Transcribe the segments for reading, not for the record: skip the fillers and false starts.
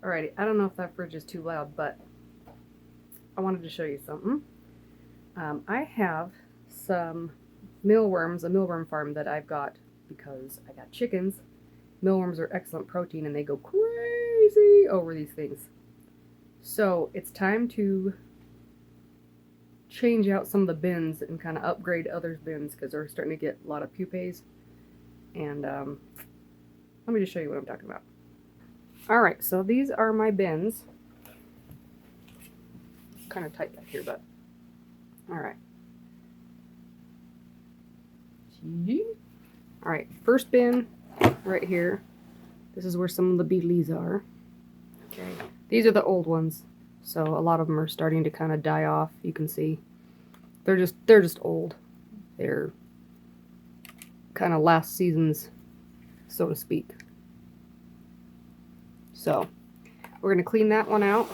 Alrighty, I don't know if that fridge is too loud, but I wanted to show you something. I have some mealworms, a mealworm farm that I've got because I got chickens. Mealworms are excellent protein and they go crazy over these things. So it's time to change out some of the bins and kind of upgrade others' bins because they're starting to get a lot of pupae. And let me just show you what I'm talking about. Alright, so these are my bins. Kind of tight back here, but alright. Alright, first bin right here. This is where some of the beetles are. Okay. These are the old ones. So a lot of them are starting to kind of die off. You can see they're just old. They're kind of last season's, so to speak. So we're going to clean that one out.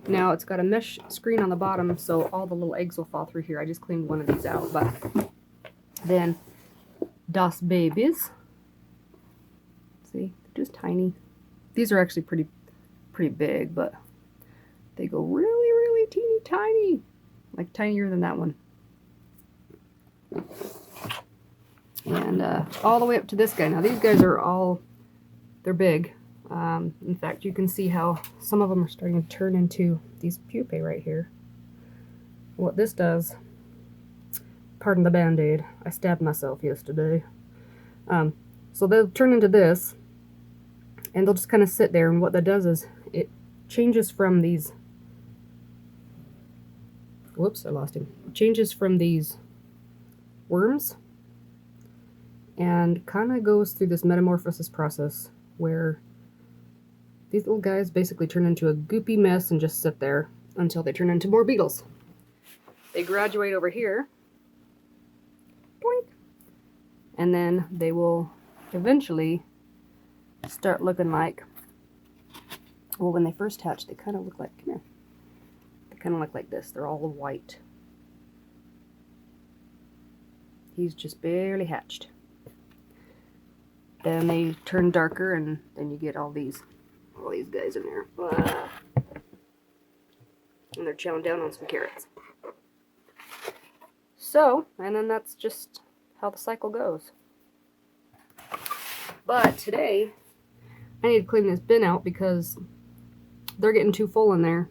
Now it's got a mesh screen on the bottom, so all the little eggs will fall through here. I just cleaned one of these out, but then Das Babies. See, they're just tiny. These are actually pretty big, but they go really teeny tiny, like tinier than that one. And all the way up to this guy. Now these guys are they're big. In fact, you can see how some of them are starting to turn into these pupae right here. What this does, pardon the band-aid, I stabbed myself yesterday. So they'll turn into this, and they'll just kind of sit there, and what that does is it changes from these, whoops, I lost him. It changes from these worms and kind of goes through this metamorphosis process where these little guys basically turn into a goopy mess and just sit there until they turn into more beetles. They graduate over here, boink, and then they will eventually start looking like, well, when they first hatch, they kind of look like, come here, they kind of look like this. They're all white. He's just barely hatched. Then they turn darker, and then you get all these guys in there. And they're chowing down on some carrots. So, and then that's just how the cycle goes. But today, I need to clean this bin out because they're getting too full in there.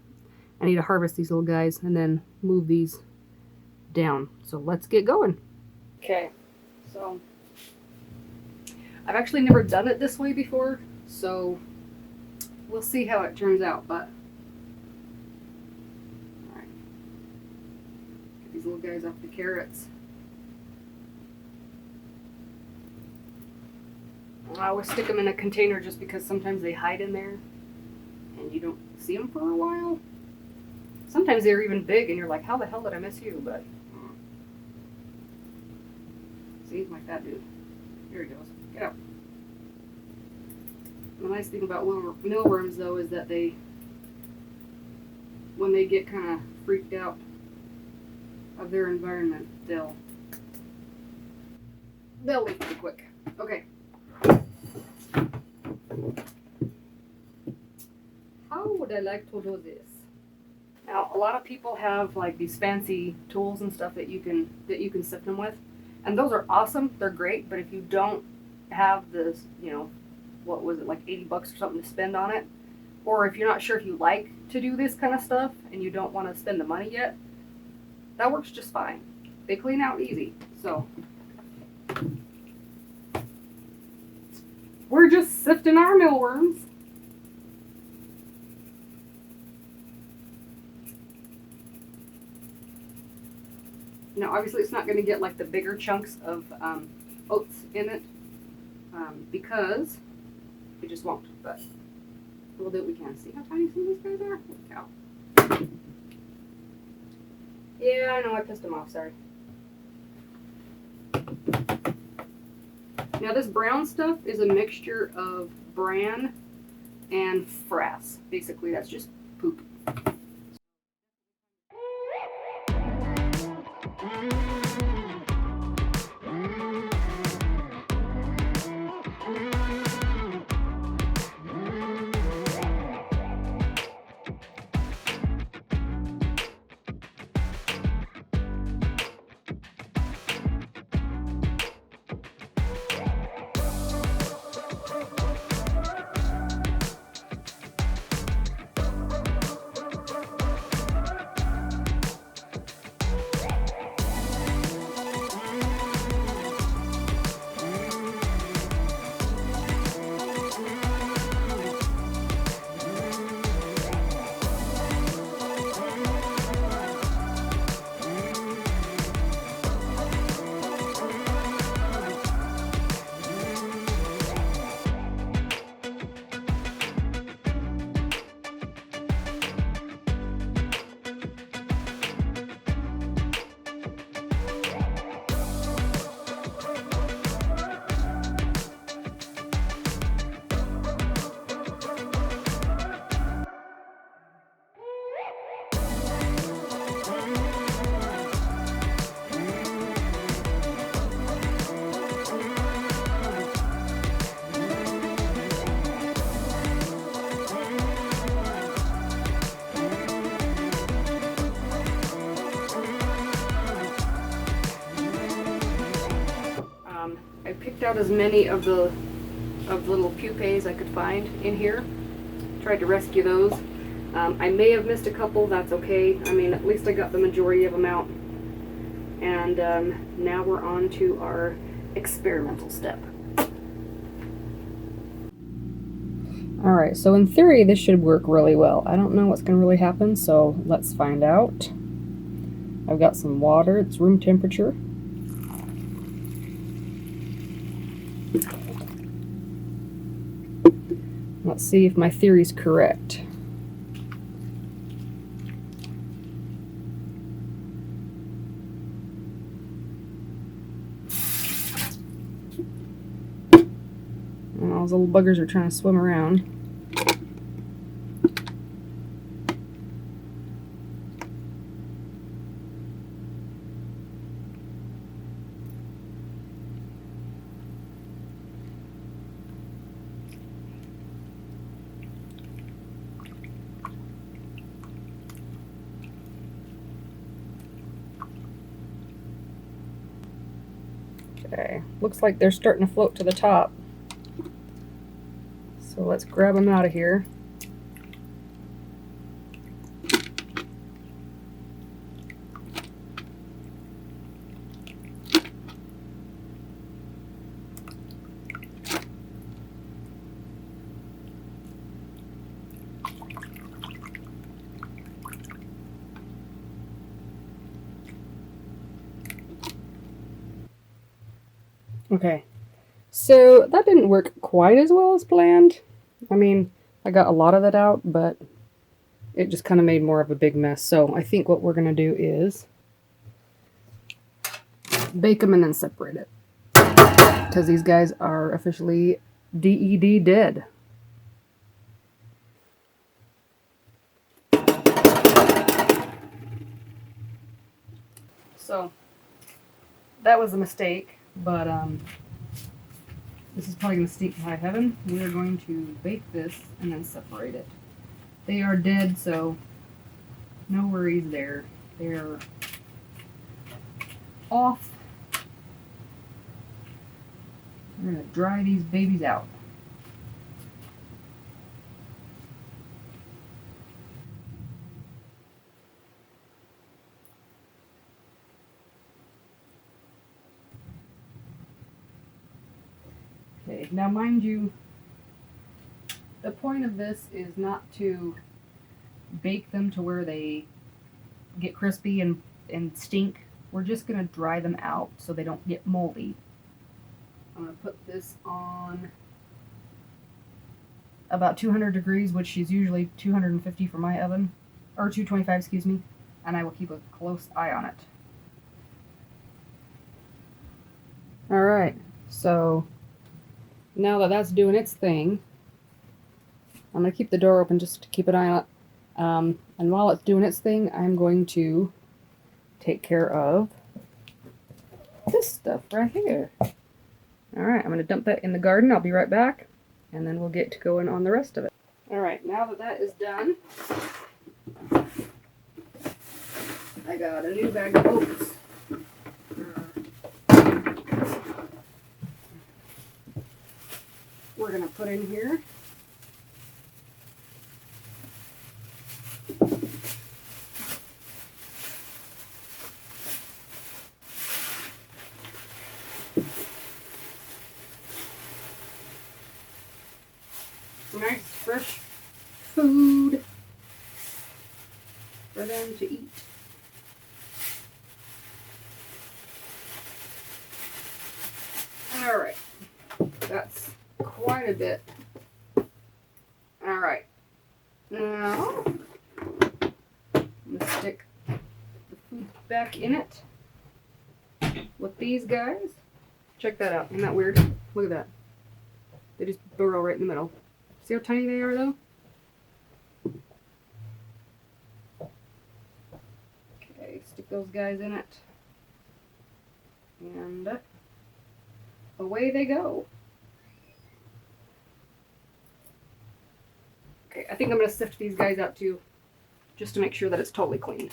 I need to harvest these little guys and then move these down. So let's get going. Okay, so I've actually never done it this way before, so we'll see how it turns out, but alright. Get these little guys off the carrots. I always stick them in a container just because sometimes they hide in there and you don't see them for a while. Sometimes they're even big and you're like, how the hell did I miss you? But see, my fat dude. Here he goes. Get out. The nice thing about mealworms, though, is that when they get kind of freaked out of their environment, they'll leave pretty quick. Okay. How would I like to do this? Now, a lot of people have like these fancy tools and stuff that you can sift them with, and those are awesome. They're great, but if you don't have this, you know, what was it, like 80 bucks or something to spend on it, or if you're not sure if you like to do this kind of stuff and you don't want to spend the money yet, that works just fine. They clean out easy. So we're just sifting our mealworms. Now, obviously, it's not going to get like the bigger chunks of oats in it because it just won't. But we'll do what we can. See how tiny some of these guys are? Holy cow. Yeah, I know I pissed them off. Sorry. Now, this brown stuff is a mixture of bran and frass. Basically, that's just poop. picked out as many of the little pupae I could find in here. Tried to rescue those. I may have missed a couple, that's okay. I mean, at least I got the majority of them out. And now we're on to our experimental step. Alright, so in theory this should work really well. I don't know what's going to really happen, so let's find out. I've got some water, it's room temperature. Let's see if my theory's correct. And all those little buggers are trying to swim around. Okay, looks like they're starting to float to the top. So let's grab them out of here. Okay, so that didn't work quite as well as planned. I mean, I got a lot of it out, but it just kind of made more of a big mess. So I think what we're going to do is bake them and then separate it. Because these guys are officially DED dead. So that was a mistake, but this is probably going to stink to high heaven. We are going to bake this and then separate it. They are dead, so no worries there. They're off. We're going to dry these babies out. Okay, now mind you, the point of this is not to bake them to where they get crispy and stink. We're just going to dry them out so they don't get moldy. I'm going to put this on about 200 degrees, which is usually 250 for my oven, or 225, excuse me, and I will keep a close eye on it. Alright, so now that that's doing its thing, I'm going to keep the door open just to keep an eye on it. And while it's doing its thing, I'm going to take care of this stuff right here. Alright, I'm going to dump that in the garden. I'll be right back, and then we'll get to going on the rest of it. Alright, now that that is done, I got a new bag of oats. We're going to put in here. Nice fresh food for them to eat. Alright, that's quite a bit. Alright, now I'm going to stick the food back in it with these guys. Check that out, isn't that weird? Look at that. They just burrow right in the middle. See how tiny they are though? Okay, stick those guys in it. And away they go. Okay, I think I'm going to sift these guys out too, just to make sure that it's totally clean.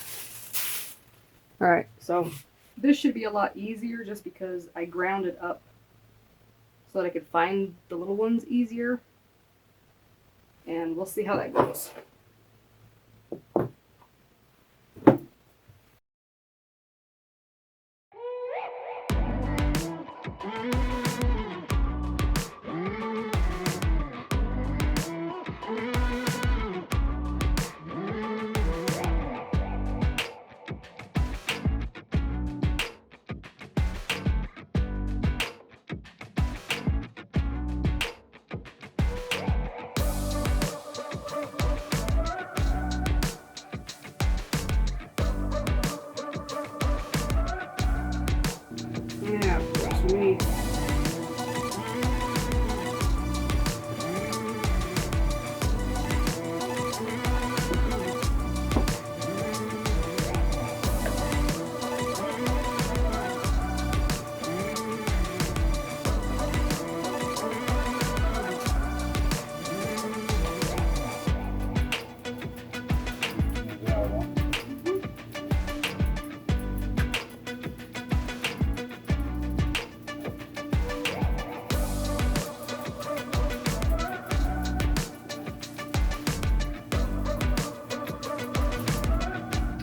Alright, so this should be a lot easier just because I ground it up so that I could find the little ones easier. And we'll see how that goes. Yeah, sweet.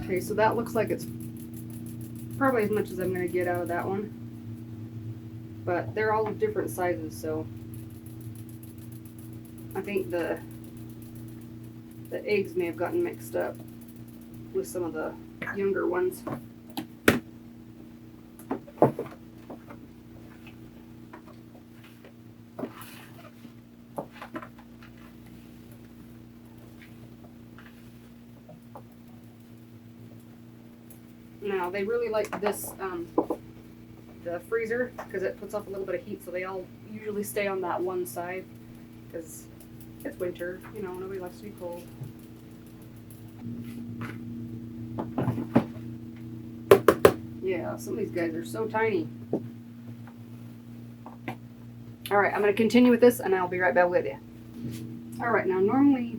Okay, so that looks like it's probably as much as I'm going to get out of that one. But they're all different sizes, so I think the eggs may have gotten mixed up with some of the younger ones. Now, they really like this, the freezer, because it puts off a little bit of heat, so they all usually stay on that one side, because it's winter, you know, nobody likes to be cold. Yeah, some of these guys are so tiny. Alright, I'm going to continue with this, and I'll be right back with you. Alright, now normally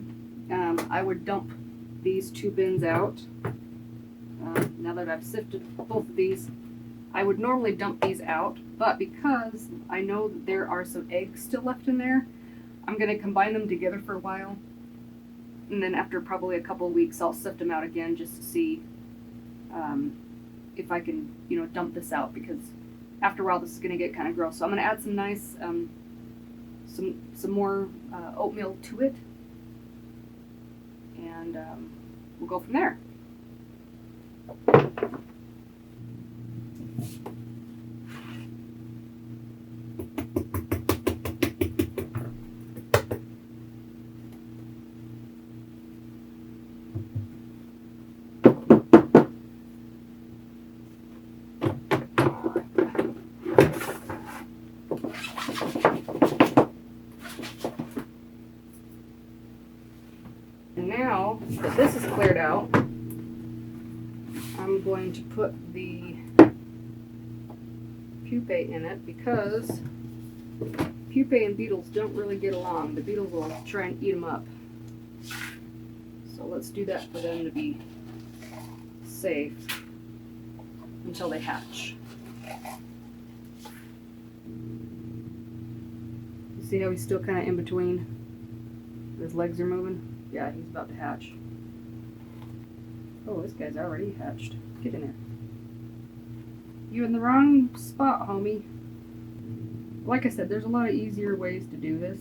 I would dump these two bins out. Now that I've sifted both of these, I would normally dump these out, but because I know that there are some eggs still left in there, I'm going to combine them together for a while, and then after probably a couple of weeks I'll sift them out again just to see if I can, you know, dump this out, because after a while this is going to get kind of gross. So I'm going to add some nice, some more oatmeal to it, and we'll go from there. And now that this is cleared out, I'm going to put the pupae in it, because pupae and beetles don't really get along. The beetles will try and eat them up. So let's do that for them to be safe until they hatch. You see how he's still kind of in between? His legs are moving? Yeah, he's about to hatch. Oh, this guy's already hatched. Get in there. You in the wrong spot, homie. Like I said, there's a lot of easier ways to do this.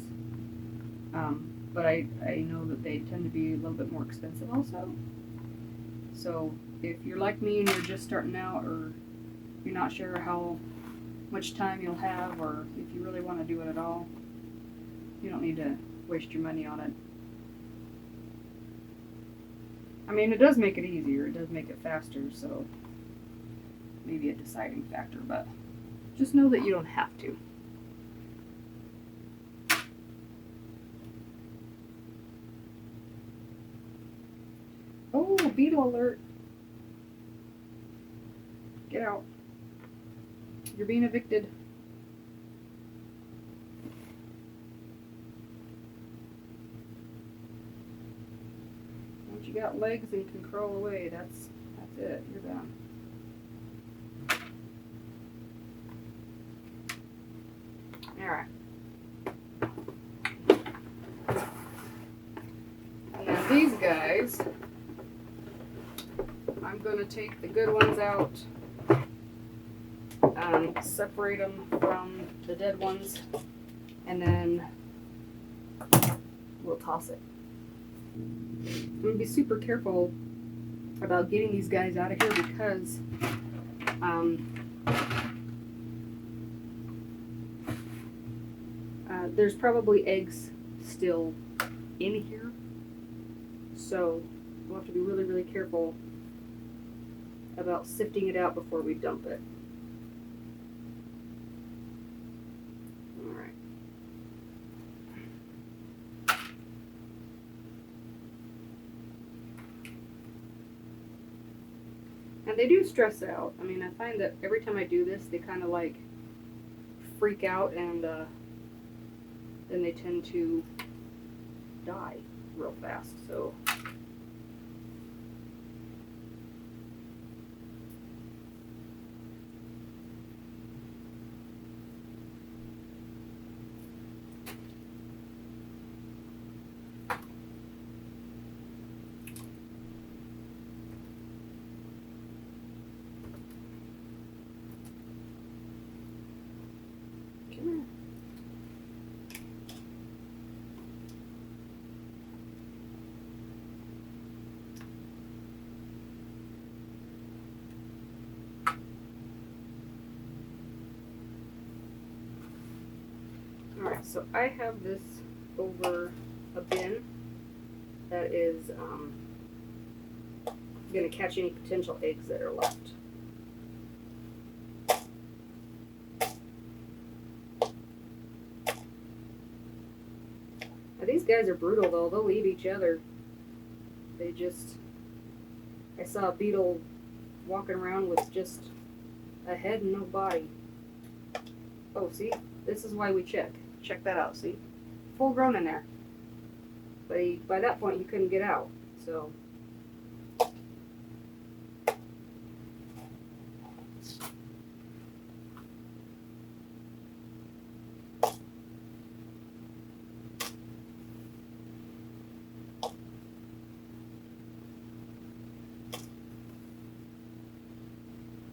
But I know that they tend to be a little bit more expensive also. So if you're like me and you're just starting out, or you're not sure how much time you'll have, or if you really want to do it at all, you don't need to waste your money on it. I mean, it does make it easier, it does make it faster, so maybe a deciding factor, but just know that you don't have to. Oh, beetle alert. Get out. You're being evicted. Once you got legs and can crawl away, that's it. You're done. Alright. guys. I'm going to take the good ones out, separate them from the dead ones, and then we'll toss it. I'm going to be super careful about getting these guys out of here because there's probably eggs still in here, so we'll have to be really, really careful about sifting it out before we dump it. Alright. And they do stress out. I mean, I find that every time I do this, they kind of like freak out, and then they tend to die real fast. So come here. Alright, so I have this over a bin that is going to catch any potential eggs that are left. Now these guys are brutal though, they'll eat each other. They just, I saw a beetle walking around with just a head and no body. Oh, see? This is why we check. Check that out, see? Full grown in there. But by that point, he couldn't get out, so.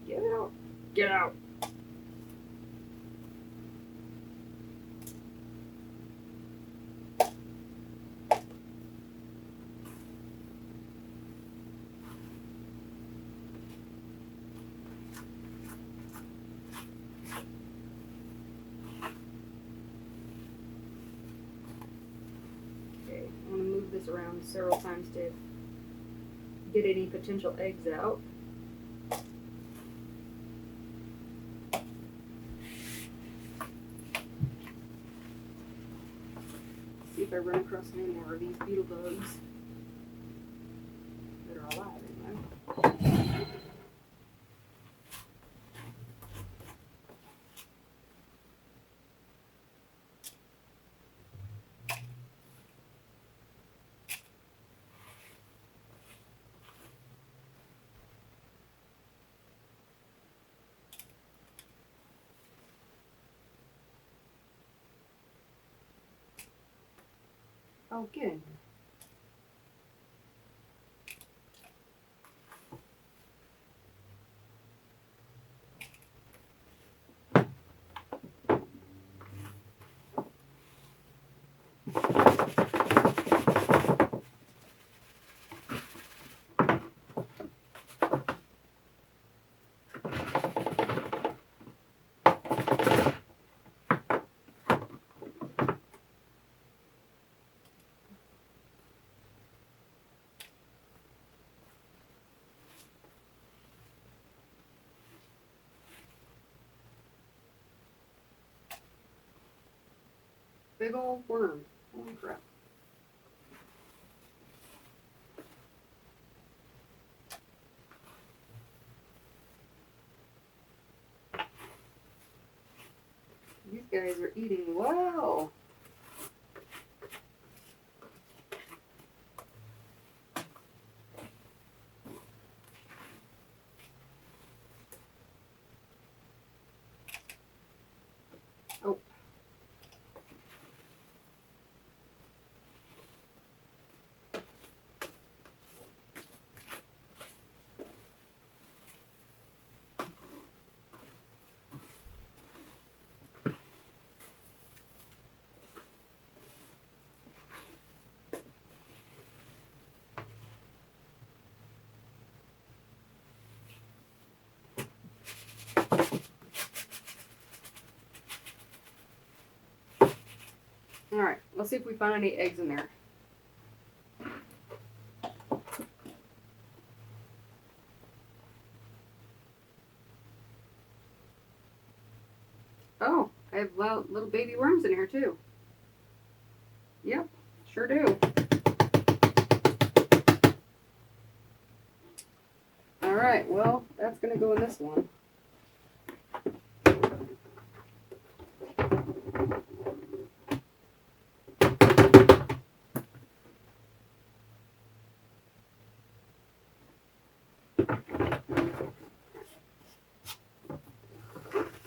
Get out. Get out. I'm going to move this around several times to get any potential eggs out. See if I run across any more of these beetle bugs that are alive anyway. Oh, get in here. Big old worm. Holy crap. These guys are eating well. Oh. Let's see if we find any eggs in there. Oh, I have little baby worms in here too. Yep, sure do. Alright, well, that's going to go in this one.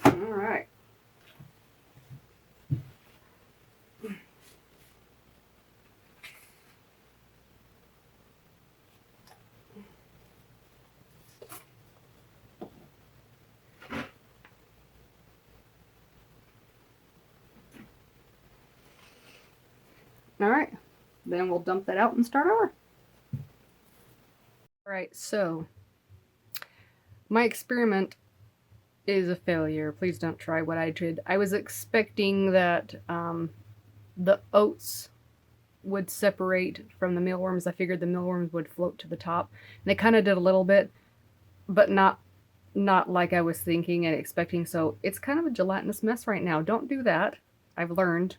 Alright. Alright, then we'll dump that out and start over. Alright, so my experiment is a failure. Please don't try what I did. I was expecting that the oats would separate from the mealworms. I figured the mealworms would float to the top. And they kind of did a little bit, but not like I was thinking and expecting. So it's kind of a gelatinous mess right now. Don't do that. I've learned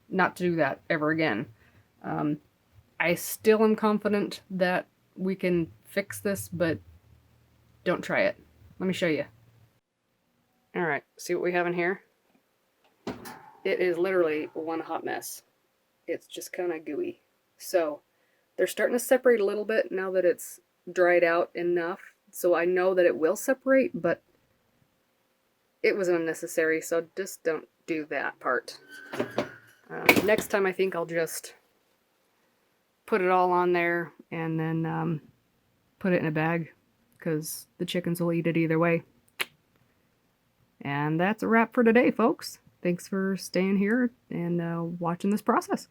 not to do that ever again. I still am confident that we can fix this, but don't try it. Let me show you. Alright, see what we have in here? It is literally one hot mess. It's just kind of gooey. So they're starting to separate a little bit now that it's dried out enough. So I know that it will separate, but it was unnecessary, so just don't do that part. Next time I think I'll just put it all on there and then put it in a bag, because the chickens will eat it either way. And that's a wrap for today, folks. Thanks for staying here and watching this process.